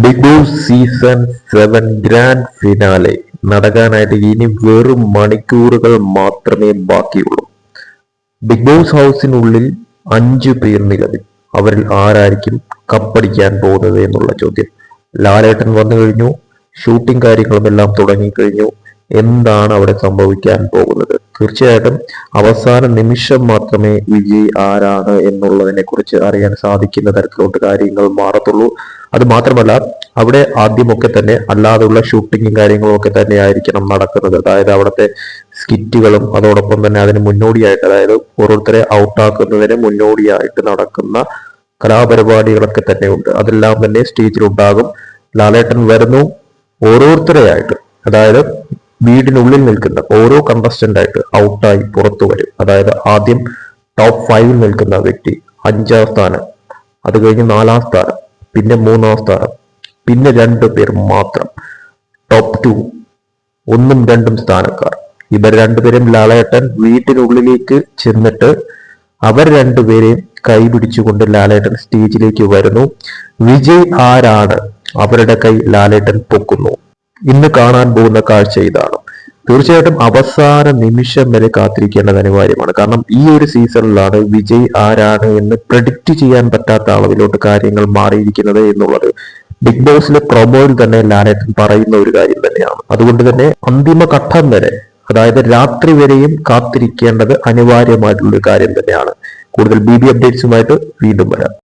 Big Boss season 7 grand finale നടക്കാനായിട്ട് ഇനി വെറും മണിക്കൂറുകൾ മാത്രമേ ബാക്കിയുള്ളൂ. ബിഗ് ബോസ് ഹൗസിനുള്ളിൽ 5 പേർ നിലവിൽ. അവരിൽ ആരായിരിക്കും കപ്പടിക്കാൻ പോകുന്നത് എന്നുള്ള ചോദ്യം. ലാലേട്ടൻ വന്നു കഴിഞ്ഞു, ഷൂട്ടിംഗ് കാര്യങ്ങളും എല്ലാം തുടങ്ങിക്കഴിഞ്ഞു. എന്താണ് അവിടെ സംഭവിക്കാൻ പോകുന്നത്? തീർച്ചയായിട്ടും അവസാന നിമിഷം മാത്രമേ വിജയ് ആരാണ് എന്നുള്ളതിനെ കുറിച്ച് അറിയാൻ സാധിക്കുന്ന തരത്തിലോട്ട് കാര്യങ്ങൾ മാറത്തുള്ളൂ. അത് മാത്രമല്ല, അവിടെ ആദ്യമൊക്കെ തന്നെ അല്ലാതെയുള്ള ഷൂട്ടിങ്ങും കാര്യങ്ങളും ഒക്കെ തന്നെ ആയിരിക്കണം നടക്കുന്നത്. അതായത് അവിടുത്തെ സ്കിറ്റുകളും അതോടൊപ്പം തന്നെ അതിന് മുന്നോടിയായിട്ട്, അതായത് ഓരോരുത്തരെ ഔട്ടാക്കുന്നതിന് മുന്നോടിയായിട്ട് നടക്കുന്ന കലാപരിപാടികളൊക്കെ തന്നെ ഉണ്ട്. അതെല്ലാം തന്നെ സ്റ്റേജിലുണ്ടാകും. ലാലേട്ടൻ വരുന്നു, ഓരോരുത്തരെയായിട്ട്, അതായത് വീടിനുള്ളിൽ നിൽക്കുന്ന ഓരോ കണ്ടസ്റ്റന്റ് ആയിട്ട് ഔട്ടായി പുറത്തു വരും. അതായത് ആദ്യം ടോപ്പ് 5 നിൽക്കുന്ന വ്യക്തി 5ാം സ്ഥാനം, അത് കഴിഞ്ഞ് 4ാം സ്ഥാനം, പിന്നെ 3ാം സ്ഥാനം, പിന്നെ 2 പേർ മാത്രം ടോപ്പ് 2, 1ഉം 2ഉം സ്ഥാനക്കാർ. ഇവർ രണ്ടുപേരും ലാലേട്ടൻ വീട്ടിനുള്ളിലേക്ക് ചെന്നിട്ട് അവർ രണ്ടുപേരെയും കൈപിടിച്ചുകൊണ്ട് ലാലേട്ടൻ സ്റ്റേജിലേക്ക് വരുന്നു. വിജയ് ആരാണ്? അവരുടെ കൈ ലാലേട്ടൻ പൊക്കുന്നു. ഇന്ന് കാണാൻ പോകുന്ന കാഴ്ച ഇതാണ്. തീർച്ചയായിട്ടും അവസാന നിമിഷം വരെ കാത്തിരിക്കേണ്ടത് അനിവാര്യമാണ്. കാരണം ഈ ഒരു സീസണിലാണ് വിജയ് ആരാണ് എന്ന് പ്രെഡിക്റ്റ് ചെയ്യാൻ പറ്റാത്ത അളവിലോട്ട് കാര്യങ്ങൾ മാറിയിരിക്കുന്നത് എന്നുള്ളത് ബിഗ് ബോസിലെ പ്രൊമോയിൽ തന്നെ ലാലേട്ടൻ പറയുന്ന ഒരു കാര്യം തന്നെയാണ്. അതുകൊണ്ട് തന്നെ അന്തിമ ഘട്ടം വരെ, അതായത് രാത്രി വരെയും കാത്തിരിക്കേണ്ടത് അനിവാര്യമായിട്ടുള്ള ഒരു കാര്യം തന്നെയാണ്. കൂടുതൽ BB അപ്ഡേറ്റ്സുമായിട്ട് വീണ്ടും വരാം.